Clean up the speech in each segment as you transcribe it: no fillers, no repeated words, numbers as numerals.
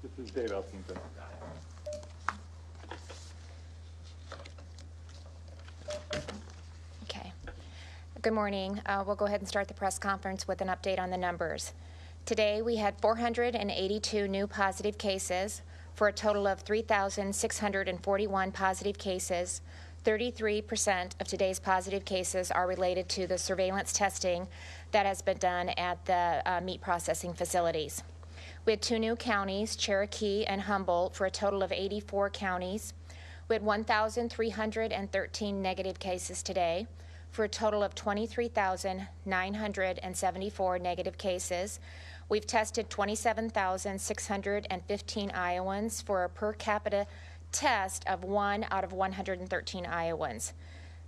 This is Dave Elkington. Okay. Good morning. We'll go ahead and start the press conference with an update on the numbers. Today we had 482 new positive cases for a total of 3,641 positive cases. 33% of today's positive cases are related to the surveillance testing that has been done at the meat processing facilities. We had 2 new counties, Cherokee and Humboldt, for a total of 84 counties. We had 1,313 negative cases today, for a total of 23,974 negative cases. We've tested 27,615 Iowans for a per capita test of 1 out of 113 Iowans.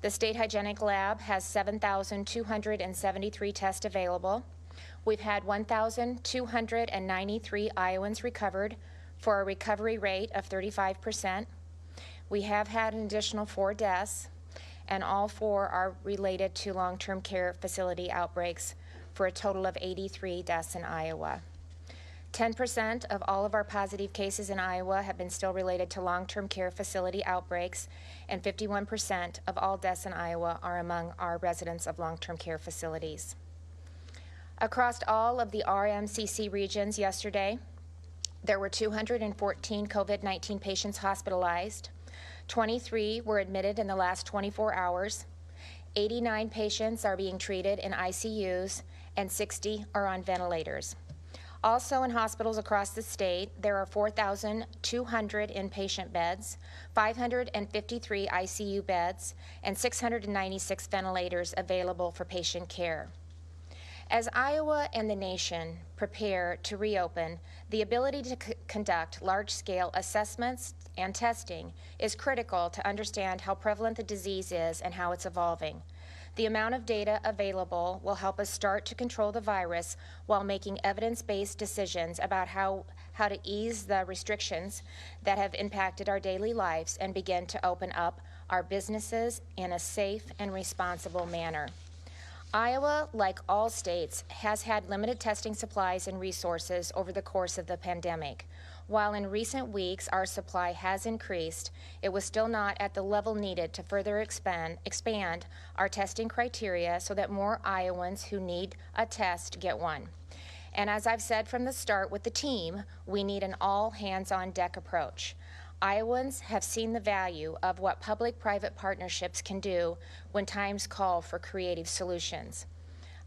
The State Hygienic Lab has 7,273 tests available. We've had 1,293 Iowans recovered for a recovery rate of 35%. We have had an additional 4 deaths, and all 4 are related to long-term care facility outbreaks for a total of 83 deaths in Iowa. 10% of all of our positive cases in Iowa have been still related to long-term care facility outbreaks, and 51% of all deaths in Iowa are among our residents of long-term care facilities. Across all of the RMCC regions yesterday, there were 214 COVID-19 patients hospitalized. 23 were admitted in the last 24 hours. 89 patients are being treated in ICUs, and 60 are on ventilators. Also in hospitals across the state, there are 4,200 inpatient beds, 553 ICU beds, and 696 ventilators available for patient care. As Iowa and the nation prepare to reopen, the ability to conduct large-scale assessments and testing is critical to understand how prevalent the disease is and how it's evolving. The amount of data available will help us start to control the virus while making evidence-based decisions about how to ease the restrictions that have impacted our daily lives and begin to open up our businesses in a safe and responsible manner. Iowa, like all states, has had limited testing supplies and resources over the course of the pandemic. While in recent weeks our supply has increased, it was still not at the level needed to further expand our testing criteria so that more Iowans who need a test get one. And as I've said from the start with the team, we need an all-hands-on-deck approach. Iowans have seen the value of what public-private partnerships can do when times call for creative solutions.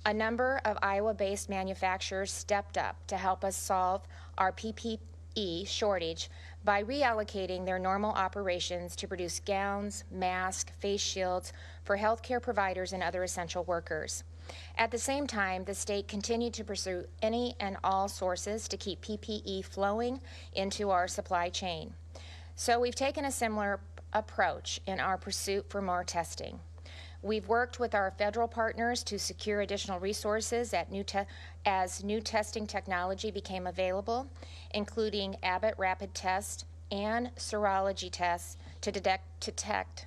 A number of Iowa-based manufacturers stepped up to help us solve our PPE shortage by reallocating their normal operations to produce gowns, masks, face shields for healthcare providers and other essential workers. At the same time, the state continued to pursue any and all sources to keep PPE flowing into our supply chain. So we've taken a similar approach in our pursuit for more testing. We've worked with our federal partners to secure additional resources as new testing technology became available, including Abbott rapid test and serology tests to detect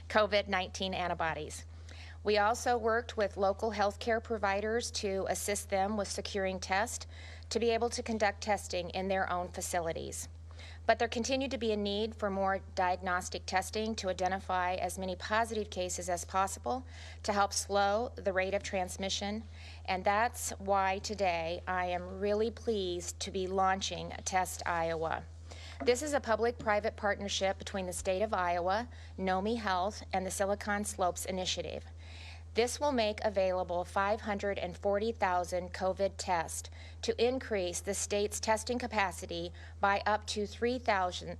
COVID-19 antibodies. We also worked with local healthcare providers to assist them with securing tests to be able to conduct testing in their own facilities. But there continued to be a need for more diagnostic testing to identify as many positive cases as possible to help slow the rate of transmission, and that's why today I am really pleased to be launching Test Iowa. This is a public-private partnership between the state of Iowa, NOMI Health, and the Silicon Slopes Initiative. This will make available 540,000 COVID tests to increase the state's testing capacity by up to 3,000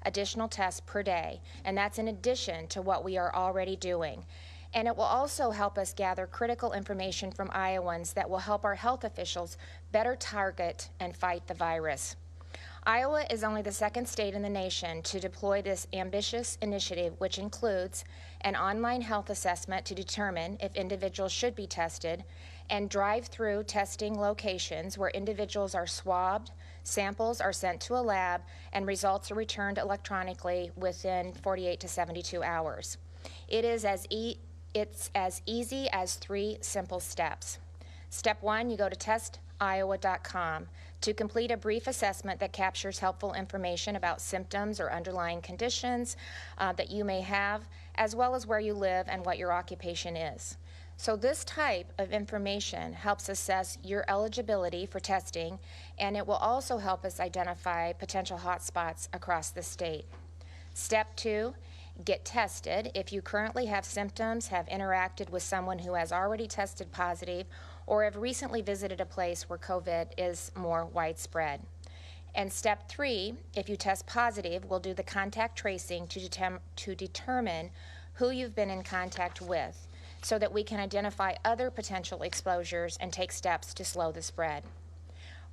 additional tests per day, and that's in addition to what we are already doing. And it will also help us gather critical information from Iowans that will help our health officials better target and fight the virus. Iowa is only the second state in the nation to deploy this ambitious initiative, which includes an online health assessment to determine if individuals should be tested, and drive-through testing locations where individuals are swabbed, samples are sent to a lab, and results are returned electronically within 48 to 72 hours. It's as easy as 3 simple steps. Step 1, you go to www.iowa.com to complete a brief assessment that captures helpful information about symptoms or underlying conditions that you may have, as well as where you live and what your occupation is. So this type of information helps assess your eligibility for testing, and it will also help us identify potential hotspots across the state. Step 2, get tested if you currently have symptoms, have interacted with someone who has already tested positive, or have recently visited a place where COVID is more widespread. And step 3, if you test positive, we'll do the contact tracing to determine who you've been in contact with, so that we can identify other potential exposures and take steps to slow the spread.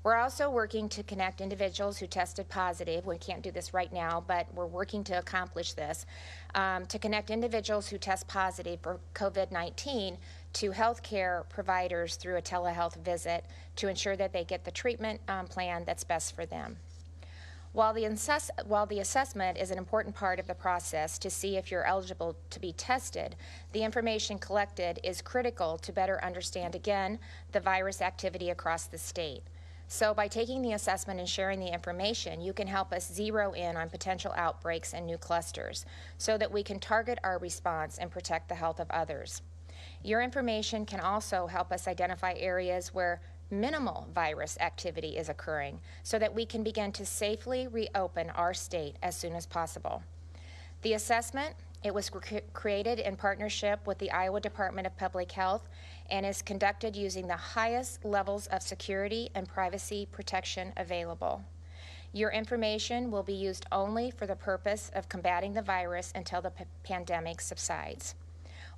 We're also working to connect individuals who tested positive. We can't do this right now, but we're working to accomplish this, to connect individuals who test positive for COVID-19 to healthcare providers through a telehealth visit to ensure that they get the treatment plan that's best for them. While the assessment is an important part of the process to see if you're eligible to be tested, the information collected is critical to better understand, again, the virus activity across the state. So by taking the assessment and sharing the information, you can help us zero in on potential outbreaks and new clusters so that we can target our response and protect the health of others. Your information can also help us identify areas where minimal virus activity is occurring so that we can begin to safely reopen our state as soon as possible. The assessment, it was created in partnership with the Iowa Department of Public Health and is conducted using the highest levels of security and privacy protection available. Your information will be used only for the purpose of combating the virus until the pandemic subsides.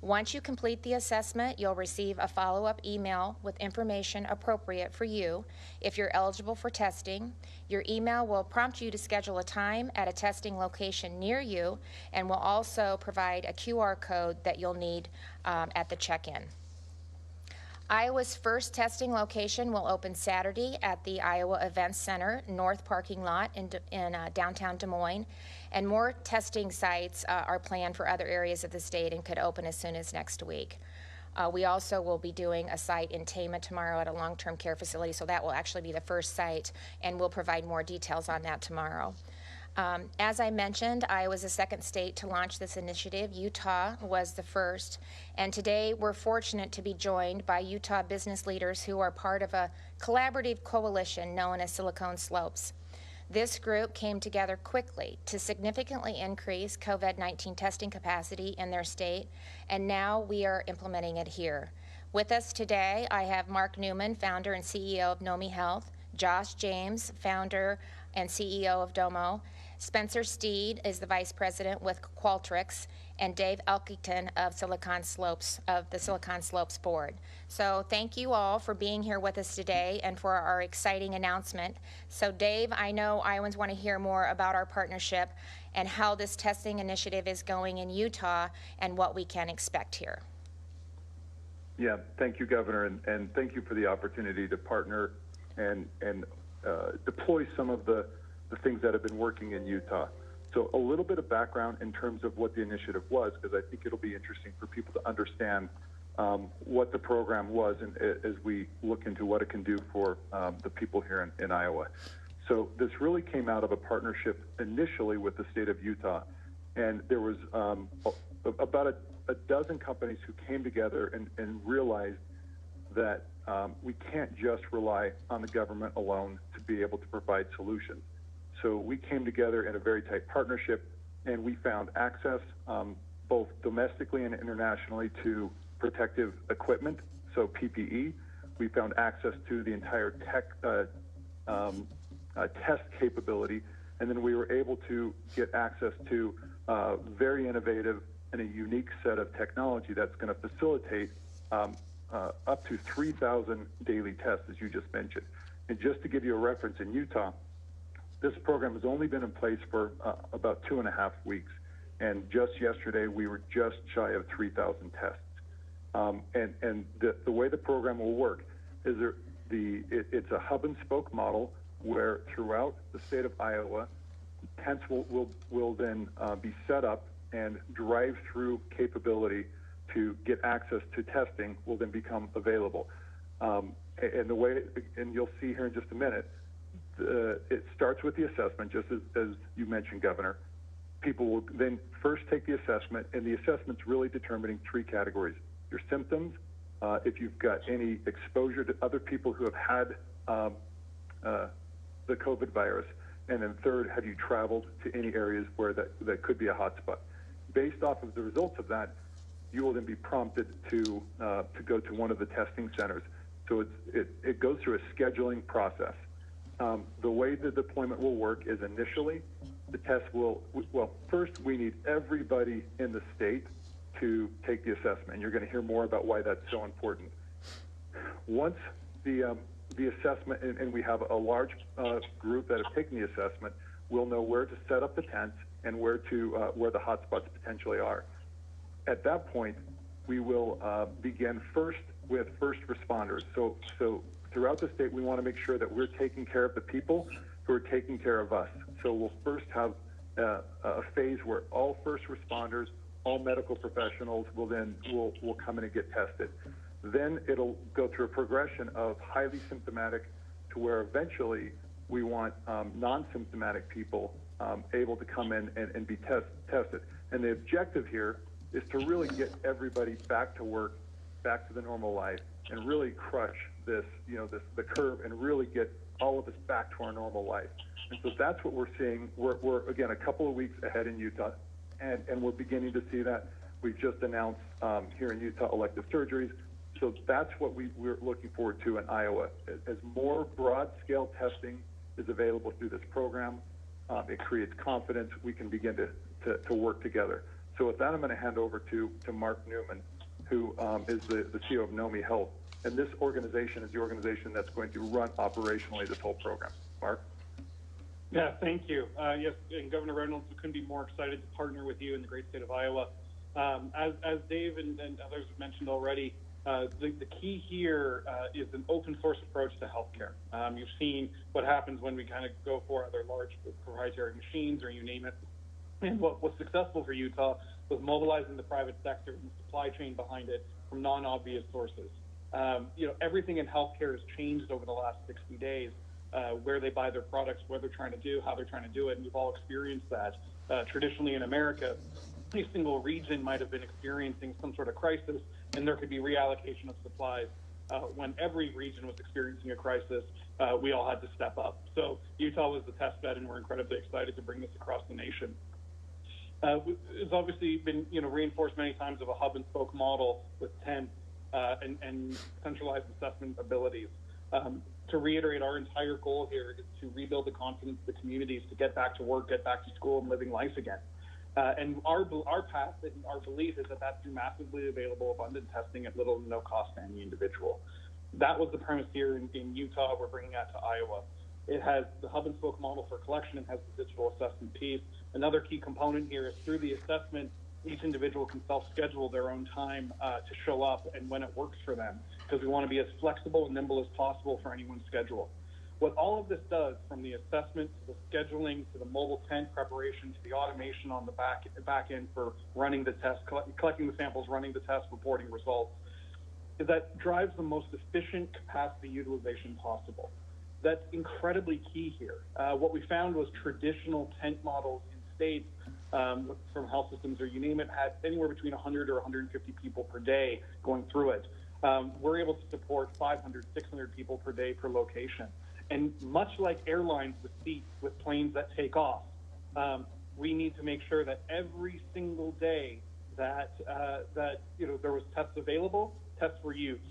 Once you complete the assessment, you'll receive a follow-up email with information appropriate for you if you're eligible for testing. Your email will prompt you to schedule a time at a testing location near you and will also provide a QR code that you'll need at the check-in. Iowa's first testing location will open Saturday at the Iowa Events Center North parking lot in downtown Des Moines, and more testing sites are planned for other areas of the state and could open as soon as next week. We also will be doing a site in Tama tomorrow at a long-term care facility, so that will actually be the first site, and we'll provide more details on that tomorrow. As I mentioned, Iowa was the second state to launch this initiative. Utah was the first, and today we're fortunate to be joined by Utah business leaders who are part of a collaborative coalition known as Silicon Slopes. This group came together quickly to significantly increase COVID-19 testing capacity in their state, and now we are implementing it here. With us today, I have Mark Newman, founder and CEO of Nomi Health, Josh James, founder and CEO of Domo, Spencer Steed is the vice president with Qualtrics, and Dave Elkington of the Silicon Slopes board. So thank you all for being here with us today and for our exciting announcement. So Dave, I know Iowans want to hear more about our partnership and how this testing initiative is going in Utah and what we can expect here. Yeah, thank you, Governor, and thank you for the opportunity to partner and deploy some of the things that have been working in Utah. So a little bit of background in terms of what the initiative was, because I think it'll be interesting for people to understand what the program was and as we look into what it can do for the people here in Iowa. So this really came out of a partnership initially with the state of Utah, and there was about a dozen companies who came together and realized that we can't just rely on the government alone to be able to provide solutions. So we came together in a very tight partnership, and we found access both domestically and internationally to protective equipment, so PPE. We found access to the entire test capability, and then we were able to get access to very innovative and a unique set of technology that's going to facilitate up to 3,000 daily tests, as you just mentioned. And just to give you a reference, in Utah, this program has only been in place for about 2.5 weeks, and just yesterday we were just shy of 3,000 tests. And the way the program will work is it's a hub and spoke model where throughout the state of Iowa, tents will then be set up, and drive-through capability to get access to testing will then become available. And the way, and you'll see here in just a minute, it starts with the assessment, just as you mentioned, Governor. People will then first take the assessment, and the assessment's really determining three categories: your symptoms, if you've got any exposure to other people who have had the COVID virus, and then third, have you traveled to any areas where that could be a hotspot? Based off of the results of that, you will then be prompted to go to one of the testing centers. So it goes through a scheduling process. The way the deployment will work is initially the test will, well, first we need everybody in the state to take the assessment. You're going to hear more about why that's so important. Once the assessment, and we have a large group that have taken the assessment, we'll know where to set up the tents and where the hotspots potentially are. At that point, we will begin first with first responders. So throughout the state, we want to make sure that we're taking care of the people who are taking care of us. So we'll first have a phase where all first responders, all medical professionals will come in and get tested. Then it'll go through a progression of highly symptomatic to where eventually we want non-symptomatic people able to come in and be tested. And the objective here is to really get everybody back to work, back to the normal life, and really crush this, the curve, and really get all of us back to our normal life. And so that's what we're seeing. We're again, a couple of weeks ahead in Utah, and we're beginning to see that. We've just announced here in Utah elective surgeries. So that's what we're looking forward to in Iowa. As more broad-scale testing is available through this program, it creates confidence. We can begin to work together. So with that, I'm going to hand over to Mark Newman, who is the CEO of Nomi Health. And this organization is the organization that's going to run operationally this whole program. Mark? Yeah, thank you. Yes, and Governor Reynolds, we couldn't be more excited to partner with you in the great state of Iowa. As Dave and others have mentioned already, the key here is an open source approach to healthcare. You've seen what happens when we kind of go for other large proprietary machines, or you name it. And what was successful for Utah was mobilizing the private sector and the supply chain behind it from non-obvious sources. Everything in healthcare has changed over the last 60 days, where they buy their products, what they're trying to do, how they're trying to do it, and we've all experienced that. Traditionally in America, a single region might have been experiencing some sort of crisis, and there could be reallocation of supplies. When every region was experiencing a crisis, we all had to step up. So Utah was the test bed, and we're incredibly excited to bring this across the nation. It's obviously been reinforced many times of a hub and spoke model with tents and centralized assessment abilities. To reiterate, our entire goal here is to rebuild the confidence of the communities to get back to work, get back to school, and living life again. And our path and our belief is that that's through massively available, abundant testing at little to no cost to any individual. That was the premise here in Utah. We're bringing that to Iowa. It has the hub and spoke model for collection and has the digital assessment piece. Another key component here is through the assessment, each individual can self-schedule their own time to show up and when it works for them, because we want to be as flexible and nimble as possible for anyone's schedule. What all of this does, from the assessment to the scheduling to the mobile tent preparation to the automation on the back end for running the test, collecting the samples, running the test, reporting results, is that drives the most efficient capacity utilization possible. That's incredibly key here. What we found was traditional tent models in states from health systems or you name it had anywhere between 100 or 150 people per day going through it. We're able to support 500, 600 people per day per location. And much like airlines with seats with planes that take off, we need to make sure that every single day that there was tests available, tests were used.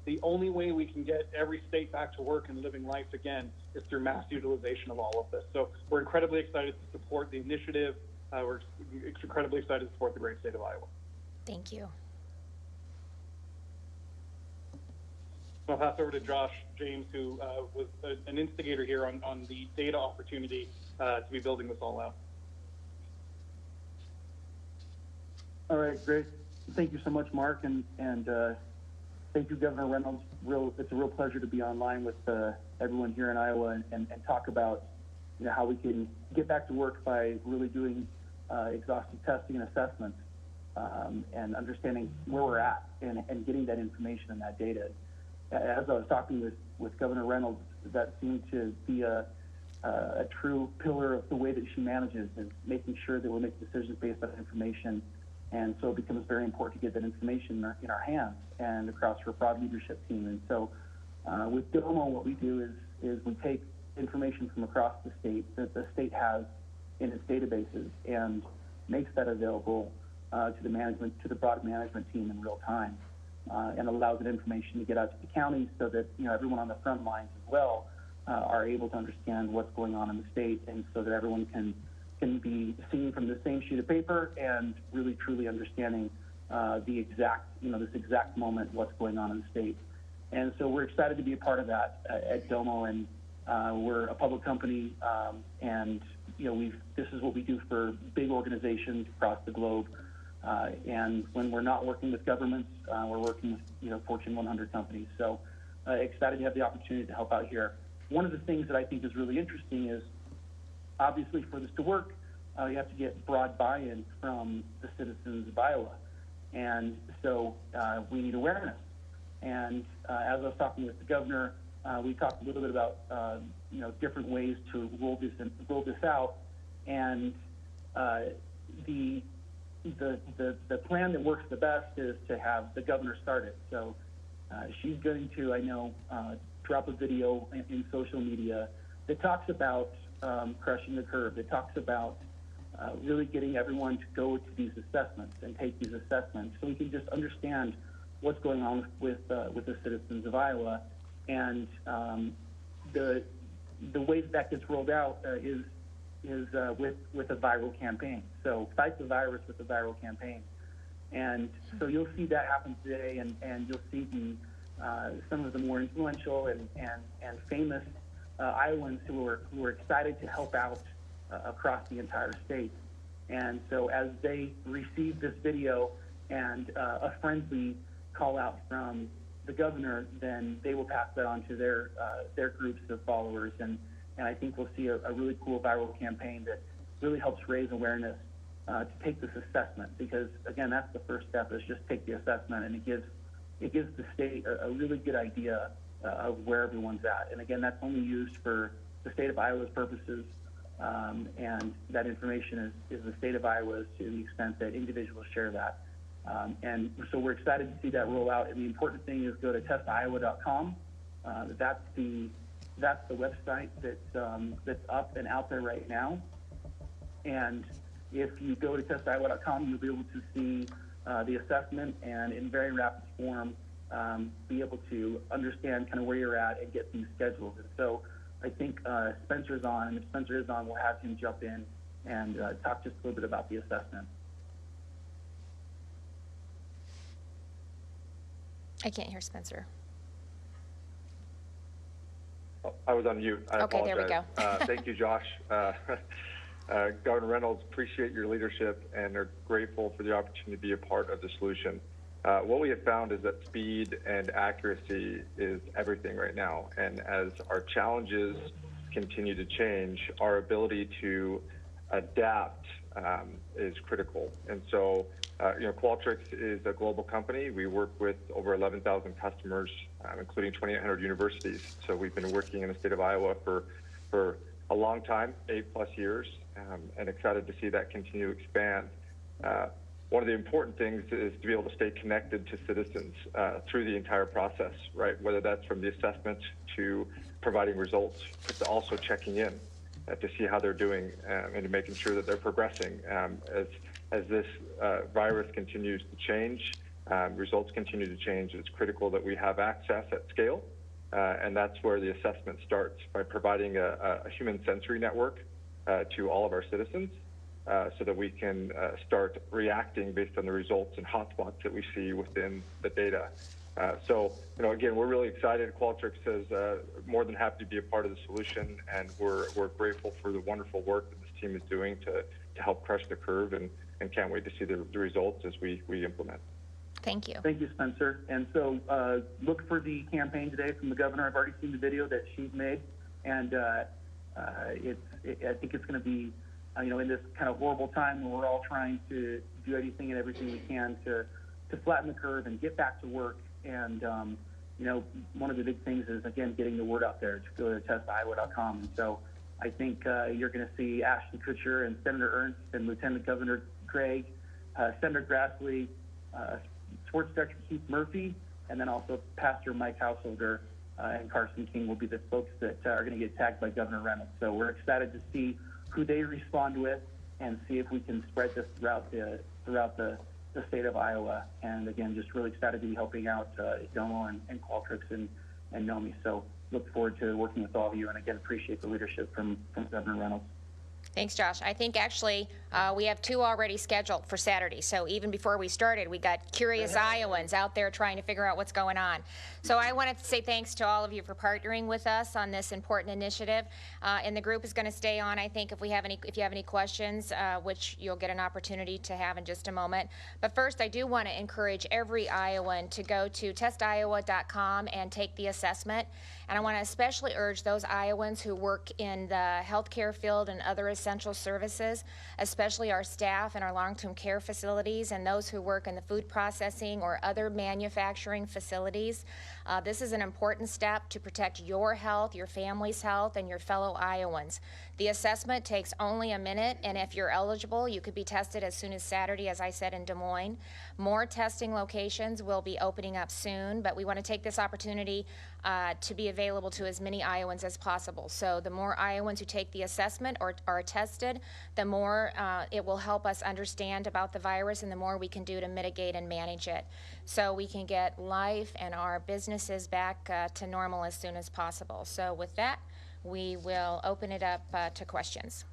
The only way we can get every state back to work and living life again is through mass utilization of all of this. So we're incredibly excited to support the initiative. We're incredibly excited to support the great state of Iowa. Thank you. I'll pass over to Josh James, who was an instigator here on the data opportunity to be building this all out. All right, great. Thank you so much, Mark, and thank you, Governor Reynolds. It's a real pleasure to be online with everyone here in Iowa and talk about how we can get back to work by really doing exhaustive testing and assessments and understanding where we're at and getting that information and that data. as I was talking with Governor Reynolds, that seemed to be a true pillar of the way that she manages, is making sure that we're making decisions based on information. And so it becomes very important to get that information in our hands and across her broad leadership team. And so with Domo, what we do is we take information from across the state that the state has in its databases and makes that available to the broad management team in real time, and allows that information to get out to the counties so that everyone on the front lines as well are able to understand what's going on in the state, and so that everyone can be seen from the same sheet of paper and really truly understanding the exact this exact moment what's going on in the state. And so we're excited to be a part of that at Domo, and we're a public company, and this is what we do for big organizations across the globe. And when we're not working with governments, we're working with Fortune 100 companies. So excited to have the opportunity to help out here. One of the things that I think is really interesting is, obviously, for this to work, you have to get broad buy-in from the citizens of Iowa, and so we need awareness. And as I was talking with the governor, we talked a little bit about different ways to roll this out, and the plan that works the best is to have the governor start it. So she's going to, I know, drop a video in social media that talks about crushing the curve. That talks about really getting everyone to go to these assessments and take these assessments, so we can just understand what's going on with the citizens of Iowa. And the way that gets rolled out is with a viral campaign. So fight the virus with a viral campaign. And so you'll see that happen today, and you'll see some of the more influential and famous Iowans who are excited to help out across the entire state. And so as they receive this video and a friendly call out from the governor, then they will pass that on to their groups of followers, and I think we'll see a really cool viral campaign that really helps raise awareness to take this assessment, because again, that's the first step, is just take the assessment, and it gives the state a really good idea of where everyone's at. And again, that's only used for the state of Iowa's purposes, and that information is the state of Iowa's to the extent that individuals share that. And so we're excited to see that roll out. And the important thing is go to testiowa.com. That's the website that's up and out there right now. And if you go to testiowa.com, you'll be able to see the assessment, and in very rapid form, be able to understand kind of where you're at and get things scheduled. And so I think Spencer's on. If Spencer is on, we'll have him jump in and talk just a little bit about the assessment. I can't hear Spencer. Oh, I was on mute. I okay, apologize. there we go. Thank you, Josh. Governor Reynolds, appreciate your leadership and are grateful for the opportunity to be a part of the solution. What we have found is that speed and accuracy is everything right now. And as our challenges continue to change, our ability to adapt is critical. And so, Qualtrics is a global company. We work with over 11,000 customers, including 2,800 universities. So we've been working in the state of Iowa for a long time, 8+ years, and excited to see that continue to expand. One of the important things is to be able to stay connected to citizens through the entire process, right? Whether that's from the assessment to providing results, but also checking in to see how they're doing and to making sure that they're progressing. As this virus continues to change, results continue to change, it's critical that we have access at scale, and that's where the assessment starts, by providing a human sensory network to all of our citizens, so that we can start reacting based on the results and hotspots that we see within the data. So, again, we're really excited. Qualtrics is more than happy to be a part of the solution, and we're grateful for the wonderful work that this team is doing to help crush the curve, and can't wait to see the results as we implement. Thank you. Thank you, Spencer. And so look for the campaign today from the governor. I've already seen the video that she's made, and I think it's going to be, in this kind of horrible time where we're all trying to do anything and everything we can to flatten the curve and get back to work and one of the big things is, again, getting the word out there. To go to testiowa.com. And so I think you're going to see Ashton Kutcher and Senator Ernst and Lieutenant Governor Craig, Senator Grassley, Sports Director Keith Murphy, and then also Pastor Mike Householder and Carson King will be the folks that are going to get tagged by Governor Reynolds. So we're excited to see who they respond with and see if we can spread this throughout the state of Iowa. And again, just really excited to be helping out Domo and Qualtrics and NOMI. So look forward to working with all of you, and again, appreciate the leadership from Governor Reynolds. Thanks, Josh. I think actually we have 2 already scheduled for Saturday. So even before we started, we got curious Iowans out there trying to figure out what's going on. So I wanted to say thanks to all of you for partnering with us on this important initiative. And the group is going to stay on, I think, if you have any questions, which you'll get an opportunity to have in just a moment. But first, I do want to encourage every Iowan to go to testiowa.com and take the assessment. And I want to especially urge those Iowans who work in the healthcare field and other essential services, especially our staff in our long-term care facilities and those who work in the food processing or other manufacturing facilities. This is an important step to protect your health, your family's health, and your fellow Iowans. The assessment takes only a minute, and if you're eligible, you could be tested as soon as Saturday, as I said, in Des Moines. More testing locations will be opening up soon, but we want to take this opportunity to be available to as many Iowans as possible. So the more Iowans who take the assessment or are tested, the more it will help us understand about the virus and the more we can do to mitigate and manage it. So we can get life and our businesses back to normal as soon as possible. So with that, we will open it up to questions.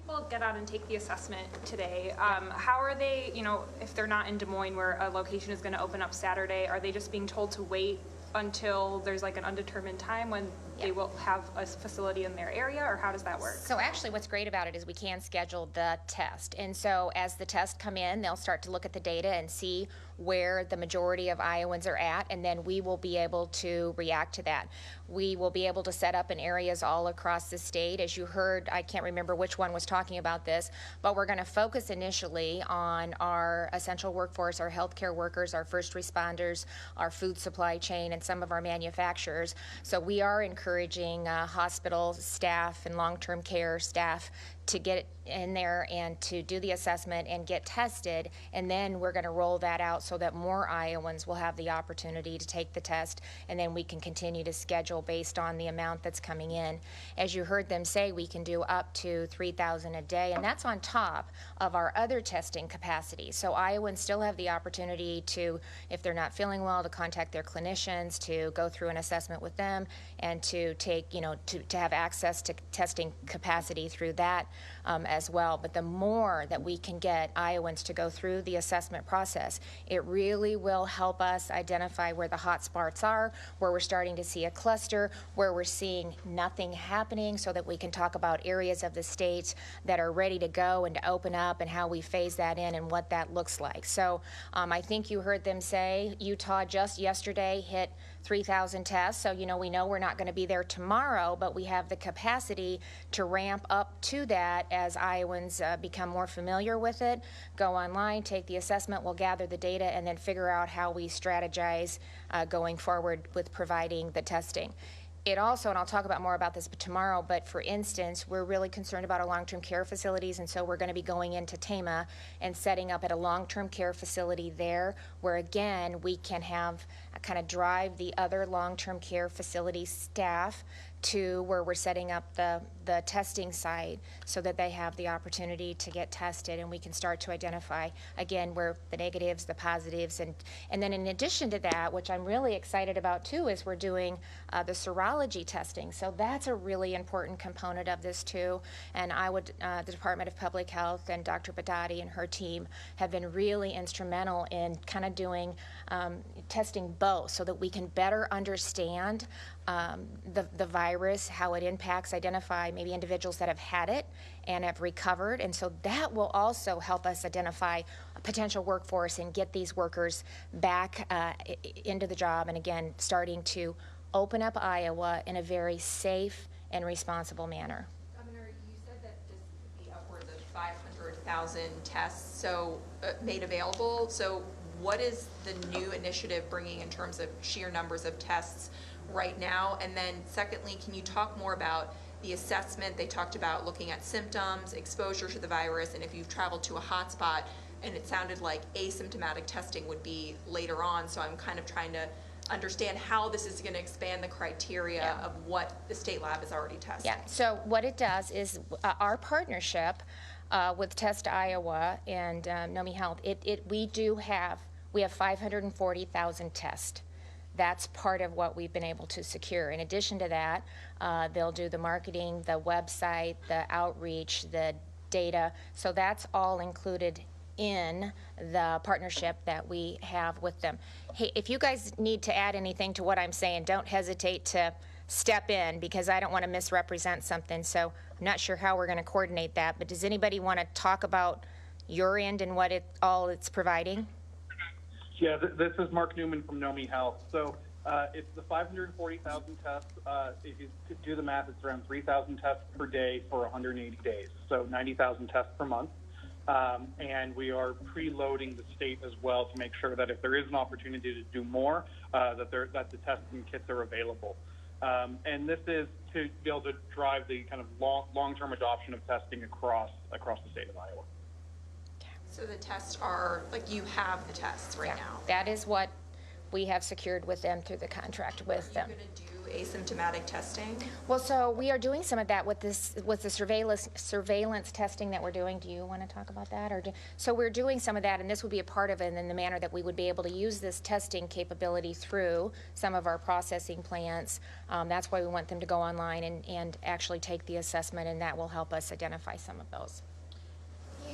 People get out and take the assessment today. How are they, if they're not in Des Moines where a location is going to open up Saturday, are they just being told to wait until there's like an undetermined time when they will have a facility in their area, or how does that work? So actually what's great about it is we can schedule the test. And so as the tests come in, they'll start to look at the data and see where the majority of Iowans are at, and then we will be able to react to that. We will be able to set up in areas all across the state. As you heard, I can't remember which one was talking about this, but we're going to focus initially on our essential workforce, our healthcare workers, our first responders, our food supply chain, and some of our manufacturers. So we are encouraging hospital staff and long-term care staff to get in there and to do the assessment and get tested, and then we're going to roll that out so that more Iowans will have the opportunity to take the test, and then we can continue to schedule based on the amount that's coming in. As you heard them say, we can do up to 3,000 a day, and that's on top of our other testing capacity. So Iowans still have the opportunity to, if they're not feeling well, to contact their clinicians, to go through an assessment with them, and to take, to have access to testing capacity through that as well. But the more that we can get Iowans to go through the assessment process, it really will help us identify where the hot spots are, where we're starting to see a cluster, where we're seeing nothing happening, so that we can talk about areas of the state that are ready to go and to open up, and how we phase that in and what that looks like. So I think you heard them say Utah just yesterday hit 3,000 tests. So, we know we're not going to be there tomorrow, but we have the capacity to ramp up to that as Iowans become more familiar with it, go online, take the assessment, we'll gather the data, and then figure out how we strategize going forward with providing the testing. It also, and I'll talk about more about this tomorrow, but for instance, we're really concerned about our long-term care facilities, and so we're going to be going into Tama and setting up at a long-term care facility there, where again, we can have kind of drive the other long-term care facility staff to where we're setting up the testing site, so that they have the opportunity to get tested, and we can start to identify again where the negatives, the positives, and then in addition to that, which I'm really excited about too, is we're doing the serology testing. So that's a really important component of this too, and the Department of Public Health and Dr. Badati and her team have been really instrumental in kind of doing testing both, so that we can better understand the virus, how it impacts, identify maybe individuals that have had it and have recovered. And so that will also help us identify a potential workforce and get these workers back into the job, and again, starting to open up Iowa in a very safe and responsible manner. Governor, you said that this could be upwards of 500,000 tests made available. So what is the new initiative bringing in terms of sheer numbers of tests right now? And then secondly, can you talk more about the assessment? They talked about looking at symptoms, exposure to the virus, and if you've traveled to a hotspot, and it sounded like asymptomatic testing would be later on. So I'm kind of trying to understand how this is going to expand the criteria of what the state lab is already testing. Yeah, so what it does is our partnership with Test Iowa and Nomi Health, we have 540,000 tests. That's part of what we've been able to secure. In addition to that, they'll do the marketing, the website, the outreach, the data. So that's all included in the partnership that we have with them. Hey, if you guys need to add anything to what I'm saying, don't hesitate to step in, because I don't want to misrepresent something. So I'm not sure how we're going to coordinate that, but does anybody want to talk about your end and what it's providing? Yeah, this is Mark Newman from Nomi Health. So it's the 540,000 tests. If you do the math, it's around 3,000 tests per day for 180 days. So 90,000 tests per month. And we are preloading the state as well to make sure that if there is an opportunity to do more, that the testing kits are available. And this is to be able to drive the kind of long-term adoption of testing across the state of Iowa. So the tests are, like, you have the tests right now? That is what we have secured with them through the contract with them. Are you going to do asymptomatic testing? Well, so we are doing some of that with the surveillance testing that we're doing. Do you want to talk about that? So we're doing some of that, and this would be a part of it in the manner that we would be able to use this testing capability through some of our processing plants. That's why we want them to go online and actually take the assessment, and that will help us identify some of those.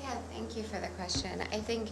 Yeah, thank you for the question. I think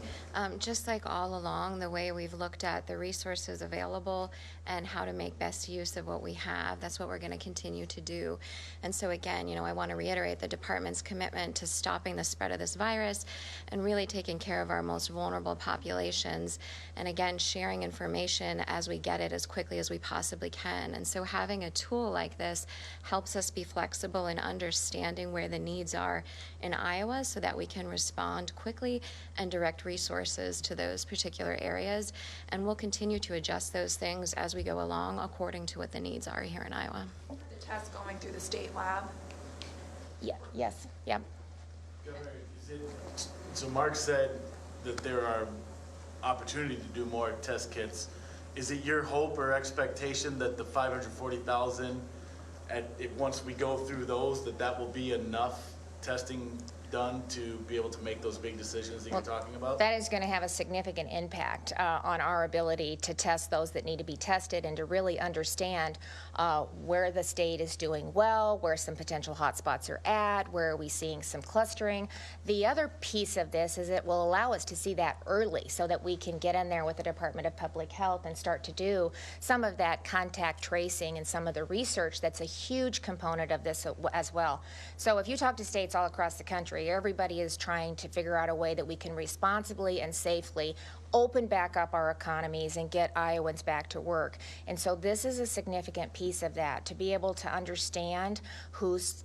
just like all along, the way we've looked at the resources available and how to make best use of what we have, that's what we're going to continue to do. And so again, I want to reiterate the department's commitment to stopping the spread of this virus and really taking care of our most vulnerable populations, and again, sharing information as we get it as quickly as we possibly can. And so having a tool like this helps us be flexible in understanding where the needs are in Iowa so that we can respond quickly and direct resources to those particular areas. And we'll continue to adjust those things as we go along according to what the needs are here in Iowa. The tests going through the state lab? Yeah, yes, yeah. Governor, so Mark said that there are opportunity to do more test kits. Is it your hope or expectation that the 540,000, once we go through those, that will be enough testing done to be able to make those big decisions that you're talking about? That is going to have a significant impact on our ability to test those that need to be tested and to really understand where the state is doing well, where some potential hotspots are at, where are we seeing some clustering. The other piece of this is it will allow us to see that early so that we can get in there with the Department of Public Health and start to do some of that contact tracing and some of the research that's a huge component of this as well. So if you talk to states all across the country, everybody is trying to figure out a way that we can responsibly and safely open back up our economies and get Iowans back to work. And so this is a significant piece of that, to be able to understand who's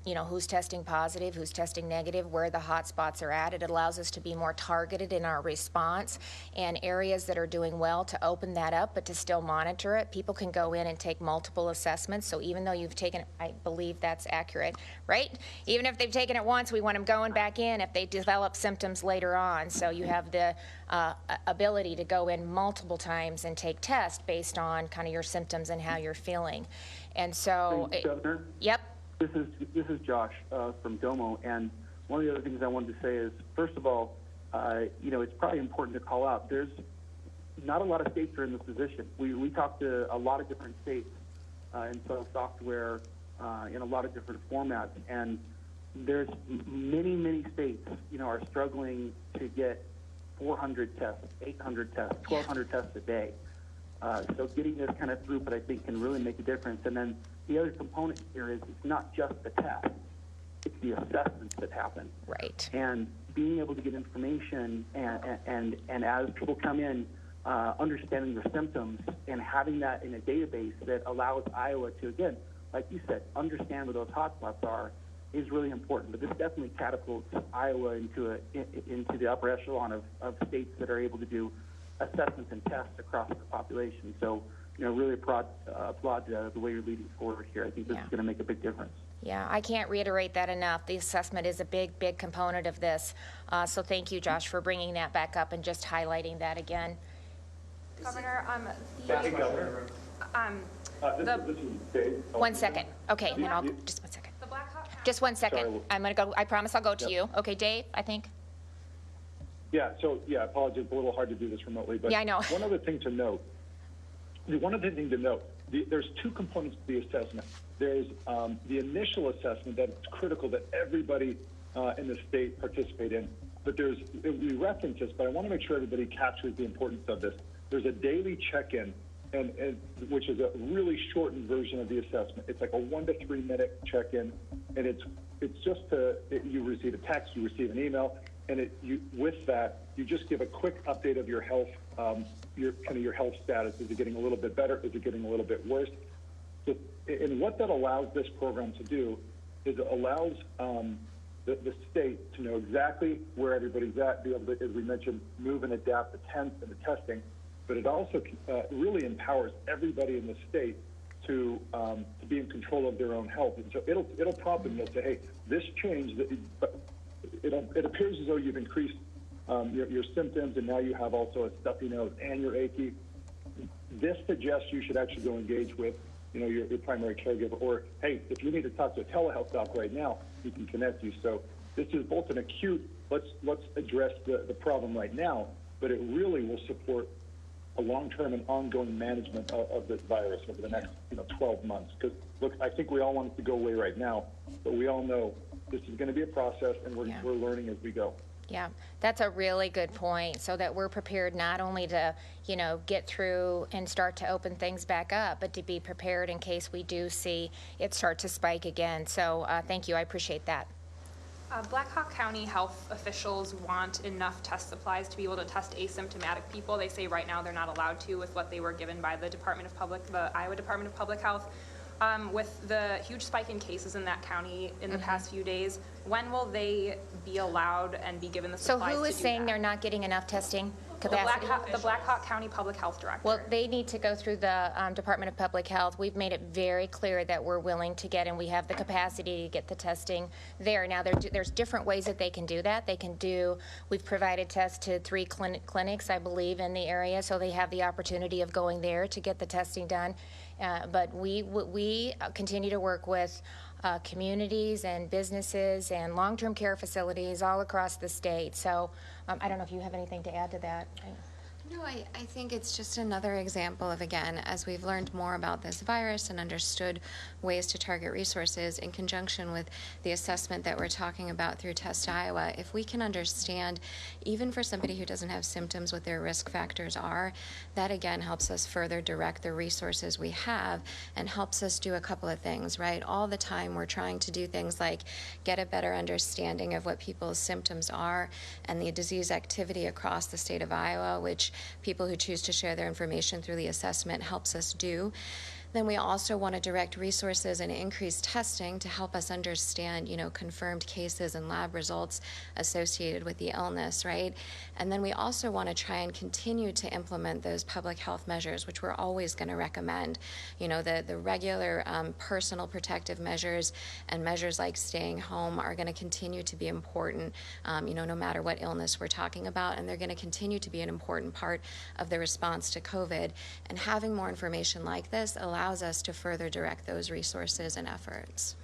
testing positive, who's testing negative, where the hot spots are at. It allows us to be more targeted in our response, and areas that are doing well to open that up, but to still monitor it. People can go in and take multiple assessments. So even though you've taken, I believe that's accurate, right? Even if they've taken it once, we want them going back in if they develop symptoms later on. So you have the ability to go in multiple times and take tests based on kind of your symptoms and how you're feeling. And so, Thanks, Governor. Yep. This is Josh from Domo, and one of the other things I wanted to say is, first of all, it's probably important to call out. There's not a lot of states are in this position. We talked to a lot of different states and sell software in a lot of different formats, and there's many states, are struggling to get 400 tests, 800 tests, 1,200 tests a day. So getting this kind of throughput, I think, can really make a difference. And then the other component here is it's not just the test, it's the assessments that happen. Right. And being able to get information and as people come in, understanding their symptoms and having that in a database that allows Iowa to, again, like you said, understand where those hotspots are is really important. But this definitely catapults Iowa into the upper echelon of states that are able to do assessments and tests across the population. So, really applaud the way you're leading forward here. I think this is going to make a big difference. Yeah, I can't reiterate that enough. The assessment is a big, big component of this. So thank you, Josh, for bringing that back up and just highlighting that again. Governor, This is Dave. 1 second. Okay, and I'll, just 1 second. the Blackhawk County. Just 1 second. Sorry. I'm going to go, I promise I'll go to you. Okay, Dave, I think? Yeah, so, apologies, it's a little hard to do this remotely, but Yeah, I know. one other thing to note, there's two components to the assessment. There's the initial assessment that it's critical that everybody in the state participate in, but we reference this, but I want to make sure everybody captures the importance of this. There's a daily check-in, and which is a really shortened version of the assessment. It's like a 1 to 3 minute check-in, and it's just you receive a text, you receive an email, and with that, you just give a quick update of your health, your health status. Is it getting a little bit better? Is it getting a little bit worse? So, and what that allows this program to do is it allows the state to know exactly where everybody's at, be able to, as we mentioned, move and adapt the tents and the testing. But it also really empowers everybody in the state to be in control of their own health. And so it'll prompt them. They'll say, hey, this change, but it appears as though you've increased your symptoms, and now you have also a stuffy nose and you're achy. This suggests you should actually go engage with your primary caregiver, or hey, if you need to talk to a telehealth doc right now, we can connect you. So this is both an acute, let's address the problem right now, but it really will support a long-term and ongoing management of this virus over the next 12 months. Because look, I think we all want it to go away right now, but we all know this is going to be a process, and we're learning as we go. Yeah, that's a really good point, so that we're prepared not only to, get through and start to open things back up, but to be prepared in case we do see it start to spike again. So thank you, I appreciate that. Blackhawk County health officials want enough test supplies to be able to test asymptomatic people. They say right now they're not allowed to with what they were given by the Iowa Department of Public Health. With the huge spike in cases in that county in the past few days, when will they be allowed and be given the supplies to do that? So who is saying they're not getting enough testing capacity? The Blackhawk County Public Health Director. Well, they need to go through the Department of Public Health. We've made it very clear that we're willing to get, and we have the capacity to get the testing there. Now, there's different ways that they can do that. We've provided tests to 3 clinics, I believe, in the area, so they have the opportunity of going there to get the testing done. But we continue to work with communities and businesses and long-term care facilities all across the state. So I don't know if you have anything to add to that. No, I think it's just another example of, again, as we've learned more about this virus and understood ways to target resources in conjunction with the assessment that we're talking about through Test Iowa, if we can understand, even for somebody who doesn't have symptoms, what their risk factors are, that again helps us further direct the resources we have and helps us do a couple of things, right? All the time we're trying to do things like get a better understanding of what people's symptoms are and the disease activity across the state of Iowa, which people who choose to share their information through the assessment helps us do. Then we also want to direct resources and increase testing to help us understand, confirmed cases and lab results associated with the illness, right? And then we also want to try and continue to implement those public health measures, which we're always going to recommend. The regular personal protective measures and measures like staying home are going to continue to be important, no matter what illness we're talking about, and they're going to continue to be an important part of the response to COVID. And having more information like this allows us to further direct those resources and efforts.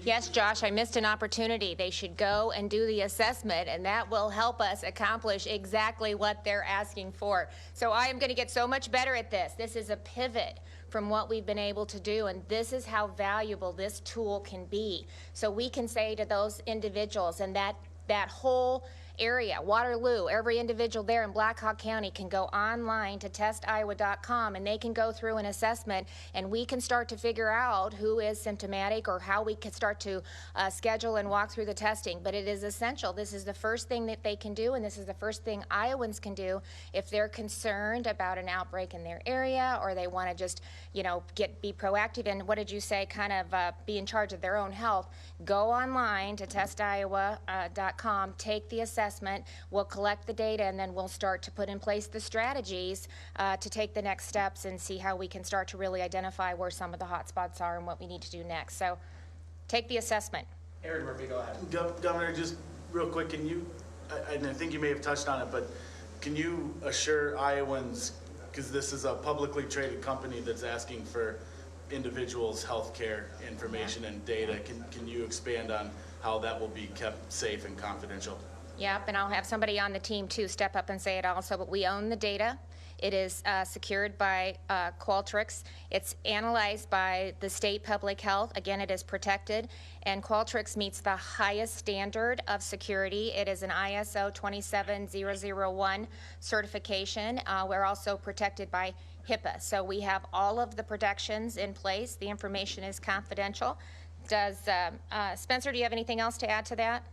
Yes, Josh, I missed an opportunity. They should go and do the assessment, and that will help us accomplish exactly what they're asking for. So I am going to get so much better at this. This is a pivot from what we've been able to do, and this is how valuable this tool can be. So we can say to those individuals, and that whole area, Waterloo, every individual there in Blackhawk County can go online to testiowa.com, and they can go through an assessment, and we can start to figure out who is symptomatic or how we can start to schedule and walk through the testing. But it is essential. This is the first thing that they can do, and this is the first thing Iowans can do if they're concerned about an outbreak in their area, or they want to just, be proactive and, what did you say, kind of be in charge of their own health. Go online to testiowa.com, take the assessment, assessment, we'll collect the data, and then we'll start to put in place the strategies to take the next steps and see how we can start to really identify where some of the hot spots are and what we need to do next. So take the assessment. Aaron Murphy, go ahead. Governor, just real quick, can you, and I think you may have touched on it, but can you assure Iowans, because this is a publicly traded company that's asking for individuals' healthcare information and data, can you expand on how that will be kept safe and confidential? Yep, and I'll have somebody on the team too step up and say it also, but we own the data. It is secured by Qualtrics. It's analyzed by the state public health. Again, it is protected, and Qualtrics meets the highest standard of security. It is an ISO 27001 certification. We're also protected by HIPAA. So we have all of the protections in place. The information is confidential. Does Spencer, do you have anything else to add to that?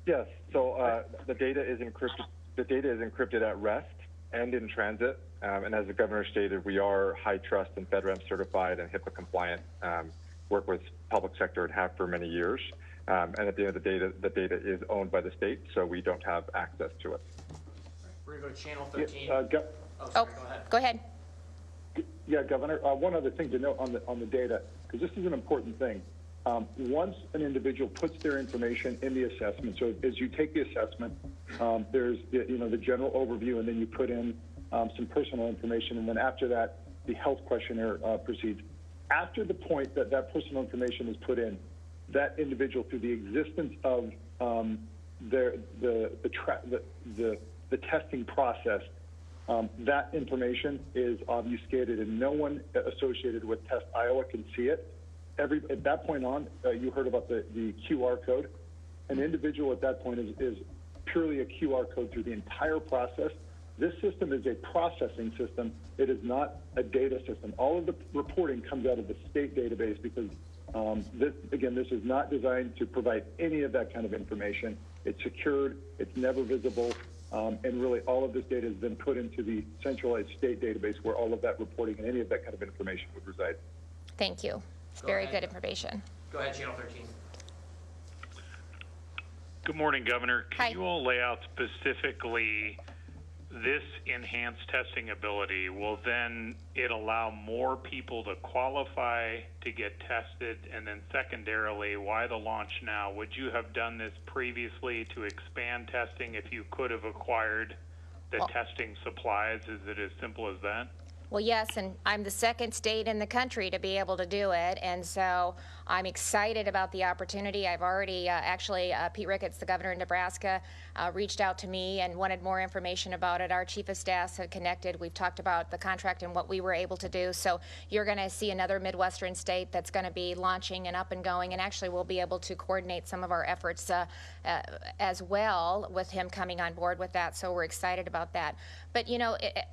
Yes. So the data is encrypted. The data is encrypted at rest and in transit. And as the governor stated, we are high trust and FedRAMP certified and HIPAA compliant. Work with public sector and have for many years. And at the end of the data is owned by the state, so we don't have access to it. We're going to go to channel 13. Go ahead. Yeah, Governor. One other thing to note on the data, because this is an important thing. Once an individual puts their information in the assessment, so as you take the assessment, there's the general overview, and then you put in some personal information, and then after that, the health questionnaire proceeds. After the point that that personal information is put in, that individual, through the existence of the testing process, that information is obfuscated, and no one associated with Test Iowa can see it. At that point on, you heard about the QR code. An individual at that point is purely a QR code through the entire process. This system is a processing system. It is not a data system. All of the reporting comes out of the state database because, this is not designed to provide any of that kind of information. It's secured. It's never visible. And really, all of this data has been put into the centralized state database where all of that reporting and any of that kind of information would reside. Thank you. It's very good information. Go ahead, channel 13. Good morning, Governor. Can Hi. you all lay out specifically this enhanced testing ability? Will then it allow more people to qualify to get tested? And then secondarily, why the launch now? Would you have done this previously to expand testing if you could have acquired the testing supplies? Is it as simple as that? Well, yes, and I'm the second state in the country to be able to do it, and so I'm excited about the opportunity. I've already, Pete Ricketts, the governor of Nebraska, reached out to me and wanted more information about it. Our chief of staff had connected. We've talked about the contract and what we were able to do. So you're going to see another Midwestern state that's going to be launching and up and going, and actually we'll be able to coordinate some of our efforts as well with him coming on board with that. So we're excited about that. But,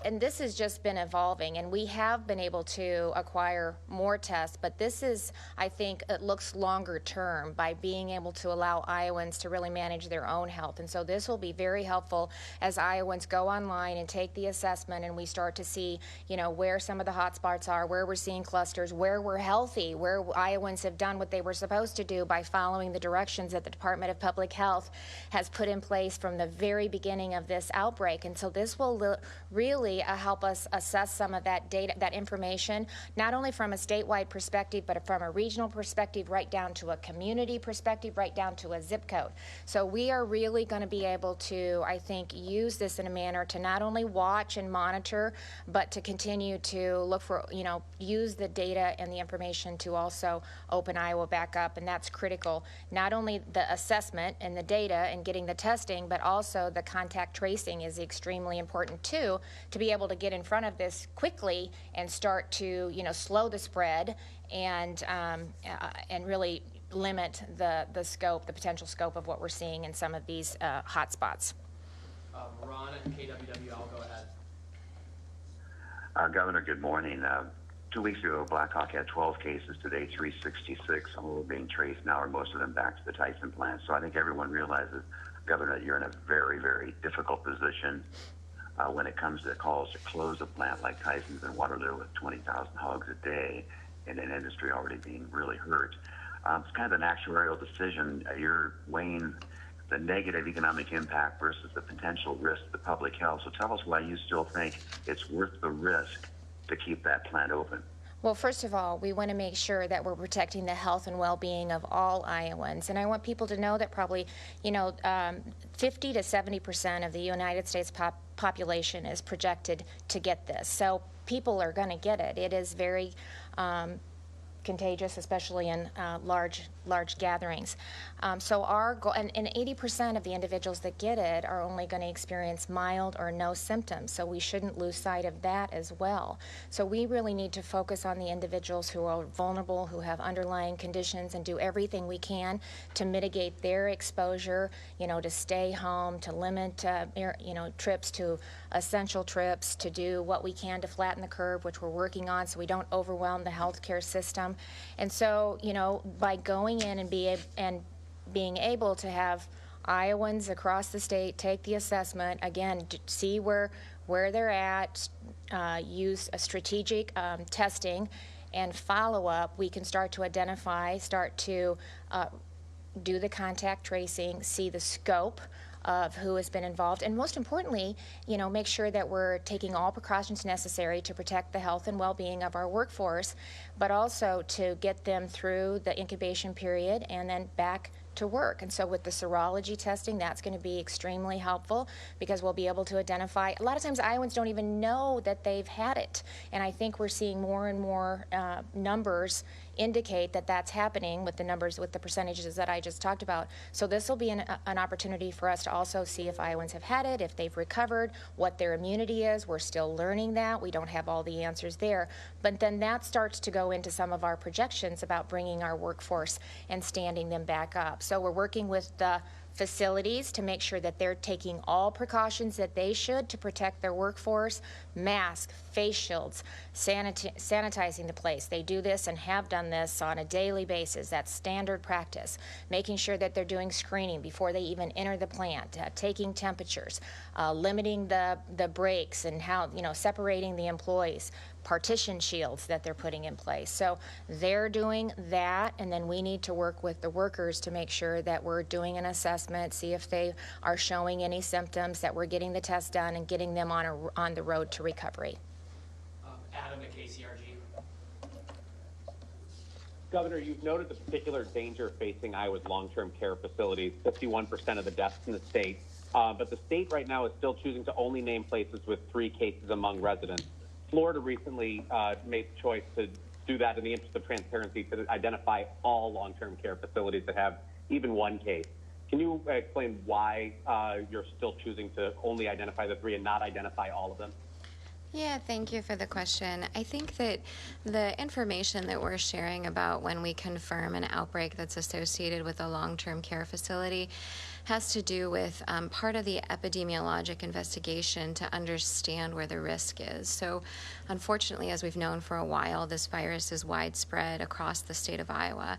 and this has just been evolving, and we have been able to acquire more tests, but this is, I think, it looks longer term by being able to allow Iowans to really manage their own health. And so this will be very helpful as Iowans go online and take the assessment, and we start to see, where some of the hot spots are, where we're seeing clusters, where we're healthy, where Iowans have done what they were supposed to do by following the directions that the Department of Public Health has put in place from the very beginning of this outbreak. And so this will really help us assess some of that data, that information, not only from a statewide perspective, but from a regional perspective, right down to a community perspective, right down to a zip code. So we are really going to be able to, I think, use this in a manner to not only watch and monitor, but to continue to look for, use the data and the information to also open Iowa back up. And that's critical, not only the assessment and the data and getting the testing, but also the contact tracing is extremely important too, to be able to get in front of this quickly and start to, slow the spread and really limit the scope, the potential scope of what we're seeing in some of these hot spots. Ron at KWW, I'll go ahead. Governor, good morning. 2 weeks ago, Blackhawk had 12 cases. Today, 366. All are being traced now, or most of them back to the Tyson plant. So I think everyone realizes, Governor, that you're in a very, very difficult position when it comes to calls to close a plant like Tyson's in Waterloo with 20,000 hogs a day in an industry already being really hurt. It's kind of an actuarial decision. You're weighing the negative economic impact versus the potential risk to public health. So tell us why you still think it's worth the risk to keep that plant open. Well, first of all, we want to make sure that we're protecting the health and well-being of all Iowans. And I want people to know that probably, 50 to 70% of the United States population is projected to get this. So people are going to get it. It is very contagious, especially in large gatherings. So our goal, and 80% of the individuals that get it are only going to experience mild or no symptoms. So we shouldn't lose sight of that as well. So we really need to focus on the individuals who are vulnerable, who have underlying conditions, and do everything we can to mitigate their exposure, to stay home, to limit, trips to essential trips, to do what we can to flatten the curve, which we're working on so we don't overwhelm the healthcare system. And so, by going in and being able to have Iowans across the state take the assessment, again, see where they're at, use a strategic testing and follow-up, we can start to identify, start to do the contact tracing, see the scope of who has been involved, and most importantly, make sure that we're taking all precautions necessary to protect the health and well-being of our workforce, but also to get them through the incubation period and then back to work. And so with the serology testing, that's going to be extremely helpful because we'll be able to identify. A lot of times Iowans don't even know that they've had it, and I think we're seeing more and more numbers indicate that that's happening with the percentages that I just talked about. So this will be an opportunity for us to also see if Iowans have had it, if they've recovered, what their immunity is. We're still learning that. We don't have all the answers there. But then that starts to go into some of our projections about bringing our workforce and standing them back up. So we're working with the facilities to make sure that they're taking all precautions that they should to protect their workforce, masks, face shields, sanitizing the place. They do this and have done this on a daily basis. That's standard practice. Making sure that they're doing screening before they even enter the plant, taking temperatures, limiting the breaks and how, separating the employees, partition shields that they're putting in place. So they're doing that, and then we need to work with the workers to make sure that we're doing an assessment, see if they are showing any symptoms, that we're getting the test done and getting them on the road to recovery. Adam at KCRG. Governor, you've noted the particular danger facing Iowa's long-term care facilities, 51% of the deaths in the state. But the state right now is still choosing to only name places with 3 cases among residents. Florida recently made the choice to do that in the interest of transparency, to identify all long-term care facilities that have even 1 case. Can you explain why you're still choosing to only identify the 3 and not identify all of them? Yeah, thank you for the question. I think that the information that we're sharing about when we confirm an outbreak that's associated with a long-term care facility has to do with part of the epidemiologic investigation to understand where the risk is. So unfortunately, as we've known for a while, this virus is widespread across the state of Iowa.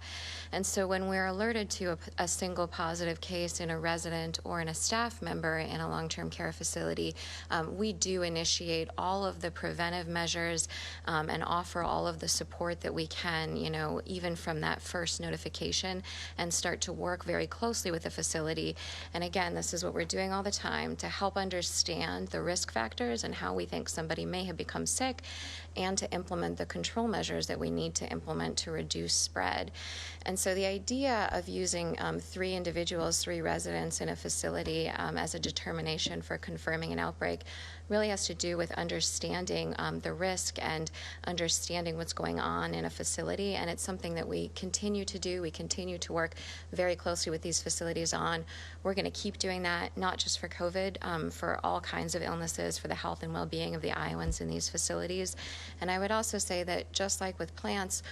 And so when we're alerted to a single positive case in a resident or in a staff member in a long-term care facility, we do initiate all of the preventive measures and offer all of the support that we can, even from that first notification, and start to work very closely with the facility. And again, this is what we're doing all the time to help understand the risk factors and how we think somebody may have become sick, and to implement the control measures that we need to implement to reduce spread. And so the idea of using 3 individuals, 3 residents in a facility as a determination for confirming an outbreak really has to do with understanding the risk and understanding what's going on in a facility. And it's something that we continue to do. We continue to work very closely with these facilities on. We're going to keep doing that, not just for COVID, for all kinds of illnesses, for the health and well-being of the Iowans in these facilities. And I would also say that just like with plants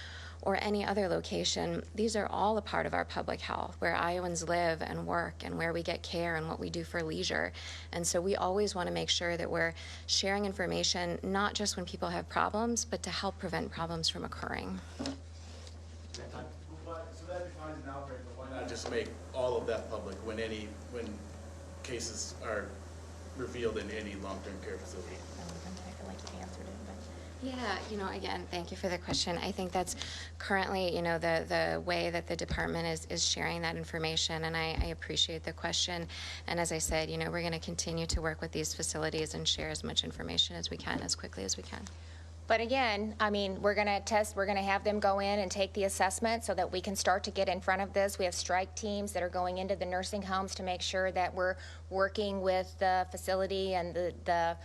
or any other location, these are all a part of our public health, where Iowans live and work and where we get care and what we do for leisure. And so we always want to make sure that we're sharing information, not just when people have problems, but to help prevent problems from occurring. So that defines an outbreak, but why not just make all of that public when cases are revealed in any long-term care facility? I feel like you answered it, but Yeah, again, thank you for the question. I think that's currently, the way that the department is sharing that information, and I appreciate the question. And as I said, we're going to continue to work with these facilities and share as much information as we can, as quickly as we can. But again, we're going to have them go in and take the assessment so that we can start to get in front of this. We have strike teams that are going into the nursing homes to make sure that we're working with the facility and the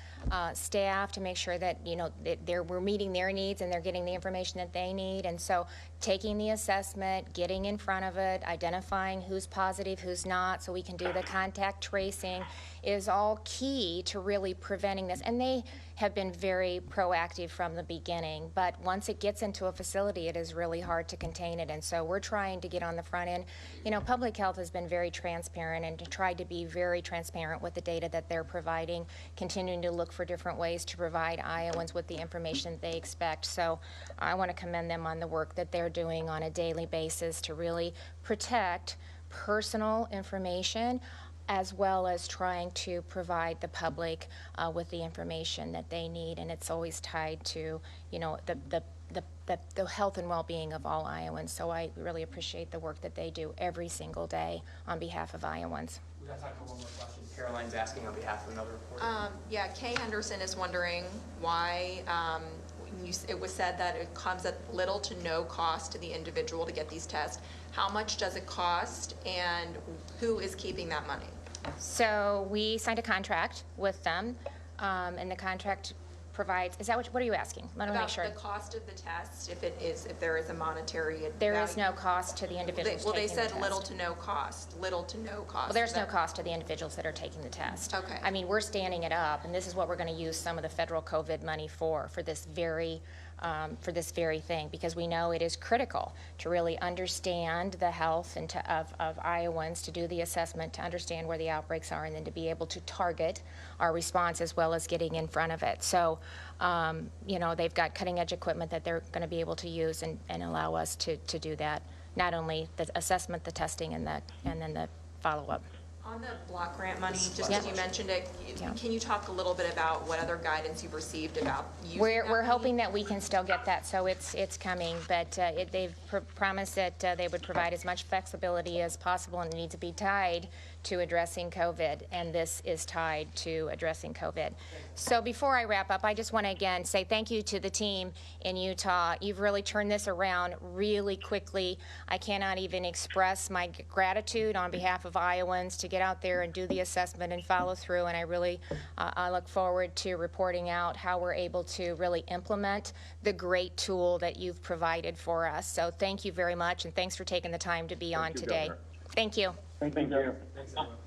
staff to make sure that, we're meeting their needs and they're getting the information that they need. And so taking the assessment, getting in front of it, identifying who's positive, who's not, so we can do the contact tracing is all key to really preventing this. And they have been very proactive from the beginning, but once it gets into a facility, it is really hard to contain it. And so we're trying to get on the front end. Public health has been very transparent and tried to be very transparent with the data that they're providing, continuing to look for different ways to provide Iowans with the information that they expect. So I want to commend them on the work that they're doing on a daily basis to really protect personal information, as well as trying to provide the public with the information that they need. And it's always tied to, the health and well-being of all Iowans. So I really appreciate the work that they do every single day on behalf of Iowans. We got time for one more question. Caroline's asking on behalf of another reporter. Yeah, Kay Henderson is wondering why it was said that it comes at little to no cost to the individual to get these tests. How much does it cost, and who is keeping that money? So we signed a contract with them, and the contract provides, is that what are you asking? Let me make sure. About the cost of the test, if there is a monetary value. There is no cost to the individuals Well, they taking the said test. little to no cost. Well, There's no cost to the individuals that are taking the test. Okay. We're standing it up, and this is what we're going to use some of the federal COVID money for this very thing, because we know it is critical to really understand the health and of Iowans, to do the assessment, to understand where the outbreaks are, and then to be able to target our response as well as getting in front of it. So, they've got cutting-edge equipment that they're going to be able to use and allow us to do that. Not only the assessment, the testing, and then the follow-up. On the block grant money, just as you mentioned it, can you talk a little bit about what other guidance you've received about using We're hoping that we can still get that, so it's coming, but they've promised that they would provide as much flexibility as possible, and it needs to be tied to addressing COVID, and this is tied to addressing COVID. So before I wrap up, I just want to again say thank you to the team in Utah. You've really turned this around really quickly. I cannot even express my gratitude on behalf of Iowans to get out there and do the assessment and follow through, and I look forward to reporting out how we're able to really implement the great tool that you've provided for us. So thank you very much, and thanks for taking the time to be on today. Governor. Thank you. Thank you. Thanks, everyone.